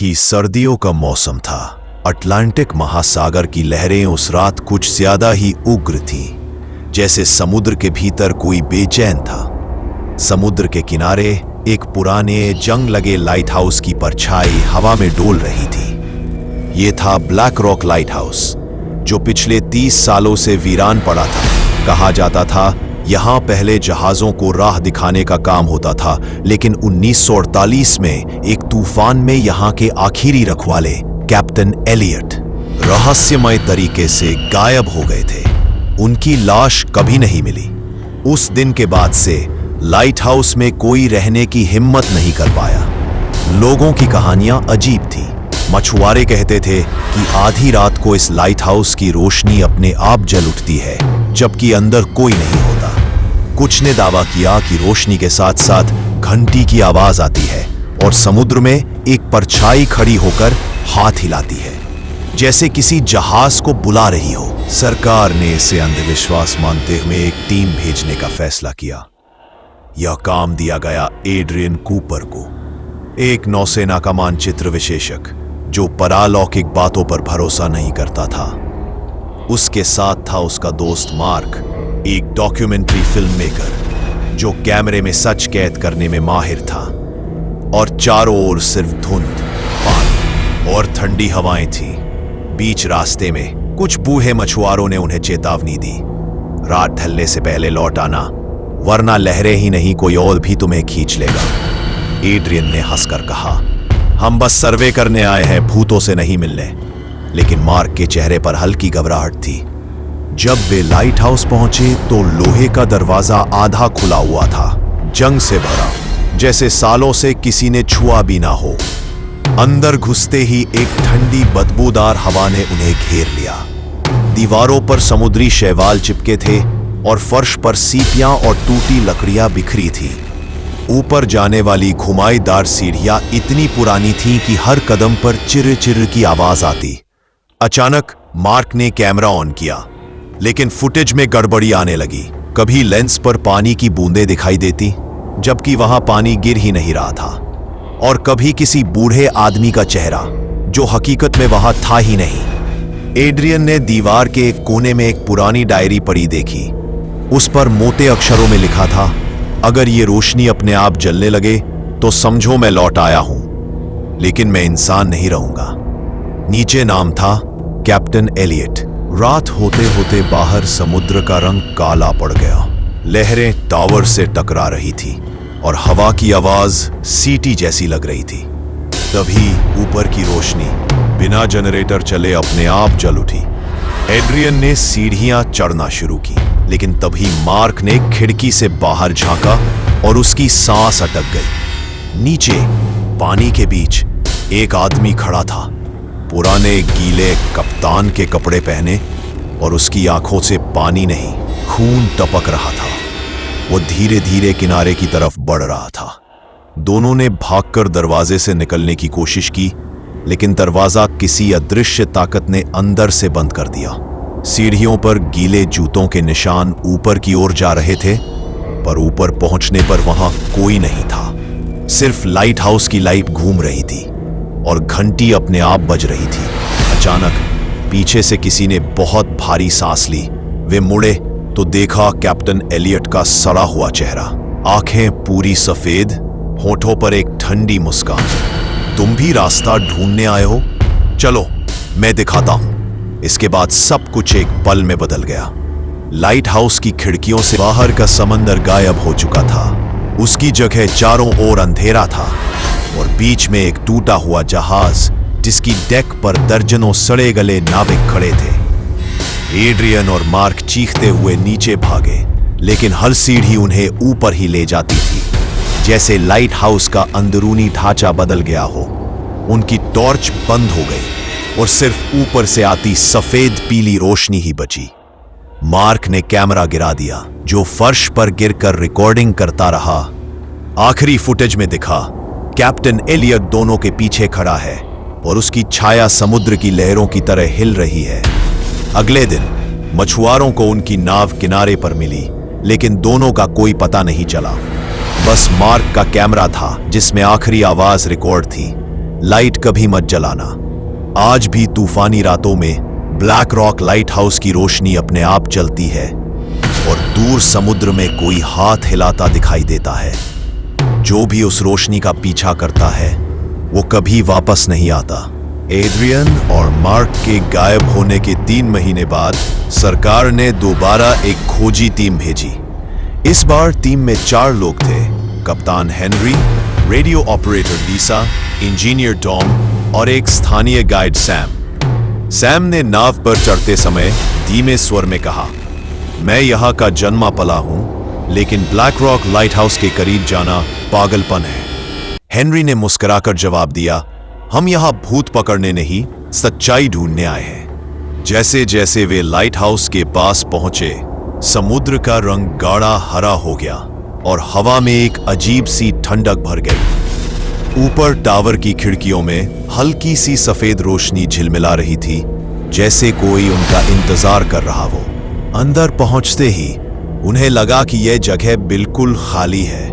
कि सर्दियों का मौसम था। अटलांटिक महासागर की लहरें उस रात कुछ ज्यादा ही उग्र थीं, जैसे समुद्र के भीतर कोई बेचैन था। समुद्र के किनारे एक पुराने जंग लगे लाइट हाउस की परछाई हवा में डोल रही थी। ये था ब्लैक रॉक लाइट हाउस, जो पिछले 30 सालों से वीरान पड़ा था। कहा जाता था यहां पहले जहाजों को राह दिखाने का काम होता था, लेकिन 1948 में एक तूफान में यहां के आखिरी रखवाले कैप्टन एलियट रहस्यमय तरीके से गायब हो गए थे। उनकी लाश कभी नहीं मिली। उस दिन के बाद से लाइट हाउस में कोई रहने की हिम्मत नहीं कर पाया। लोगों की कहानियां अजीब थी। मछुआरे कहते थे कि आधी रात को इस लाइट हाउस की रोशनी अपने आप जल उठती है, जबकि अंदर कोई नहीं होता। कुछ ने दावा किया कि रोशनी के साथ साथ घंटी की आवाज आती है और समुद्र में एक परछाई खड़ी होकर हाथ हिलाती है, जैसे किसी जहाज को बुला रही हो। सरकार ने इसे अंधविश्वास मानते हुए एक टीम भेजने का फैसला किया। यह काम दिया गया एड्रियन कूपर को, एक नौसेना का मानचित्र विशेषक जो परालौकिक बातों पर भरोसा नहीं करता था। उसके साथ था उसका दोस्त मार्क, एक डॉक्यूमेंट्री फिल्म मेकर जो कैमरे में सच कैद करने में माहिर था। और चारों ओर सिर्फ धुंध, पानी और ठंडी हवाएं थीं। बीच रास्ते में कुछ बूढ़े मछुआरों ने उन्हें चेतावनी दी, रात ढलने से पहले लौट आना, वरना लहरें ही नहीं कोई और भी तुम्हें खींच लेगा। एड्रियन ने हंसकर कहा, हम बस सर्वे करने आए हैं, भूतों से नहीं मिलने। लेकिन मार्क के चेहरे पर हल्की घबराहट थी। जब वे लाइट हाउस पहुंचे तो लोहे का दरवाजा आधा खुला हुआ था, जंग से भरा, जैसे सालों से किसी ने छुआ भी ना हो। अंदर घुसते ही एक ठंडी बदबूदार हवा ने उन्हें घेर लिया। दीवारों पर समुद्री शैवाल चिपके थे और फर्श पर सीपियां और टूटी लकड़ियां बिखरी थी। ऊपर जाने वाली घुमाईदार सीढ़ियां इतनी पुरानी थीं कि हर कदम पर चिर चिर की आवाज आती। अचानक मार्क ने कैमरा ऑन किया, लेकिन फुटेज में गड़बड़ी आने लगी। कभी लेंस पर पानी की बूंदें दिखाई देती, जबकि वहां पानी गिर ही नहीं रहा था, और कभी किसी बूढ़े आदमी का चेहरा जो हकीकत में वहां था ही नहीं। एड्रियन ने दीवार के एक कोने में एक पुरानी डायरी पड़ी देखी। उस पर मोटे अक्षरों में लिखा था, अगर ये रोशनी अपने आप जलने लगे तो समझो मैं लौट आया हूं, लेकिन मैं इंसान नहीं रहूंगा। नीचे नाम था कैप्टन एलियट। रात होते होते बाहर समुद्र का रंग काला पड़ गया। लहरें टावर से टकरा रही थी और हवा की आवाज सीटी जैसी लग रही थी। तभी ऊपर की रोशनी बिना जनरेटर चले अपने आप जल उठी। एड्रियन ने सीढ़ियां चढ़ना शुरू की, लेकिन तभी मार्क ने खिड़की से बाहर झांका और उसकी सांस अटक गई। नीचे पानी के बीच एक आदमी खड़ा था, पुराने गीले कप्तान के कपड़े पहने, और उसकी आंखों से पानी नहीं, खून टपक रहा था। वो धीरे धीरे किनारे की तरफ बढ़ रहा था। दोनों ने भागकर दरवाजे से निकलने की कोशिश की, लेकिन दरवाजा किसी अदृश्य ताकत ने अंदर से बंद कर दिया। सीढ़ियों पर गीले जूतों के निशान ऊपर की ओर जा रहे थे, पर ऊपर पहुंचने पर वहां कोई नहीं था। सिर्फ लाइट हाउस की लाइट घूम रही थी और घंटी अपने आप बज रही थी। अचानक पीछे से किसी ने बहुत भारी सांस ली। वे मुड़े तो देखा कैप्टन एलियट का सड़ा हुआ चेहरा, आंखें पूरी सफेद, होठों पर एक ठंडी मुस्कान। तुम भी रास्ता ढूंढने आए हो? चलो मैं दिखाता हूं। इसके बाद सब कुछ एक पल में बदल गया। लाइट हाउस की खिड़कियों से बाहर का समंदर गायब हो चुका था। उसकी जगह चारों ओर अंधेरा था और बीच में एक टूटा हुआ जहाज, जिसकी डेक पर दर्जनों सड़े गले नाविक खड़े थे। एड्रियन और मार्क चीखते हुए नीचे भागे, लेकिन हर सीढ़ी उन्हें ऊपर ही ले जाती थी, जैसे लाइट हाउस का अंदरूनी ढांचा बदल गया हो। उनकी टॉर्च बंद हो गई और सिर्फ ऊपर से आती सफेद पीली रोशनी ही बची। मार्क ने कैमरा गिरा दिया, जो फर्श पर गिरकर रिकॉर्डिंग करता रहा। आखिरी फुटेज में दिखा कैप्टन एलियट दोनों के पीछे खड़ा है और उसकी छाया समुद्र की लहरों की तरह हिल रही है। अगले दिन मछुआरों को उनकी नाव किनारे पर मिली, लेकिन दोनों का कोई पता नहीं चला। बस मार्क का कैमरा था जिसमें आखिरी आवाज रिकॉर्ड थी, लाइट कभी मत जलाना। आज भी तूफानी रातों में ब्लैक रॉक लाइट हाउस की रोशनी अपने आप जलती है और दूर समुद्र में कोई हाथ हिलाता दिखाई देता है। जो भी उस रोशनी का पीछा करता है वो कभी वापस नहीं आता। एड्रियन और मार्क के गायब होने के 3 महीने बाद सरकार ने दोबारा एक खोजी टीम भेजी। इस बार टीम में 4 लोग थे, कप्तान Henry, radio operator Lisa, engineer Tom और एक स्थानीय गाइड सैम। सैम ने नाव पर चढ़ते समय धीमे स्वर में कहा, मैं यहाँ का जन्मा पला हूं, लेकिन ब्लैक रॉक लाइट हाउस के करीब जाना पागलपन है। हेनरी ने मुस्कुराकर जवाब दिया, हम यहाँ भूत पकड़ने नहीं, सच्चाई ढूंढने आए हैं। जैसे जैसे वे लाइट हाउस के पास पहुंचे, समुद्र का रंग गाढ़ा हरा हो गया और हवा में एक अजीब सी ठंडक भर गई। ऊपर टावर की खिड़कियों में हल्की सी सफेद रोशनी झिलमिला रही थी, जैसे कोई उनका इंतजार कर रहा हो। अंदर पहुंचते ही उन्हें लगा कि यह जगह बिल्कुल खाली है,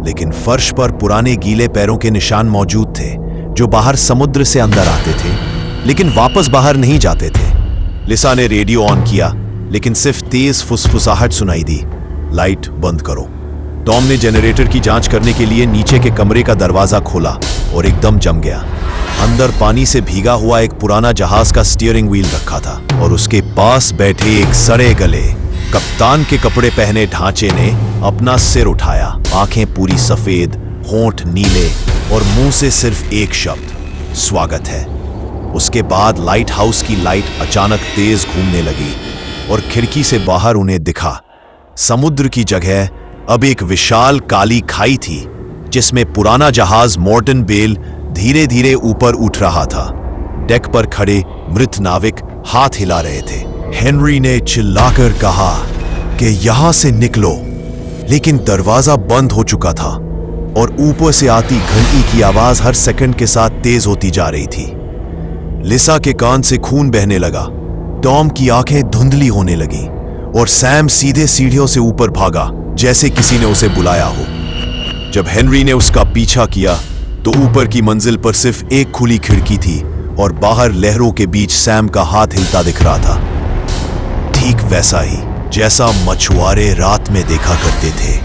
लेकिन फर्श पर पुराने गीले पैरों के निशान मौजूद थे, जो बाहर समुद्र से अंदर आते थे लेकिन वापस बाहर नहीं जाते थे। लिसा ने रेडियो ऑन किया, लेकिन सिर्फ तेज फुसफुसाहट सुनाई दी, लाइट बंद करो। टॉम ने जनरेटर की जांच करने के लिए नीचे के कमरे का दरवाजा खोला और एकदम जम गया। अंदर पानी से भीगा हुआ एक पुराना जहाज का स्टीयरिंग व्हील रखा था और उसके पास बैठे एक सड़े गले कप्तान के कपड़े पहने ढांचे ने अपना सिर उठाया, आंखें पूरी सफेद, होंठ नीले और मुंह से सिर्फ एक शब्द, स्वागत है। उसके बाद लाइट हाउस की लाइट अचानक तेज घूमने लगी और खिड़की से बाहर उन्हें दिखा, समुद्र की जगह अब एक विशाल काली खाई थी, जिसमें पुराना जहाज मॉर्टन बेल धीरे धीरे ऊपर उठ रहा था। डेक पर खड़े मृत नाविक हाथ हिला रहे थे। हेनरी ने चिल्लाकर कहा कि यहां से निकलो, लेकिन दरवाजा बंद हो चुका था और ऊपर से आती घंटी की आवाज हर सेकंड के साथ तेज होती जा रही थी। लिसा के कान से खून बहने लगा, टॉम की आंखें धुंधली होने लगी और सैम सीधे सीढ़ियों से ऊपर भागा, जैसे किसी ने उसे बुलाया हो। जब हेनरी ने उसका पीछा किया तो ऊपर की मंजिल पर सिर्फ एक खुली खिड़की थी और बाहर लहरों के बीच सैम का हाथ हिलता दिख रहा था, ठीक वैसा ही जैसा मछुआरे रात में देखा करते थे।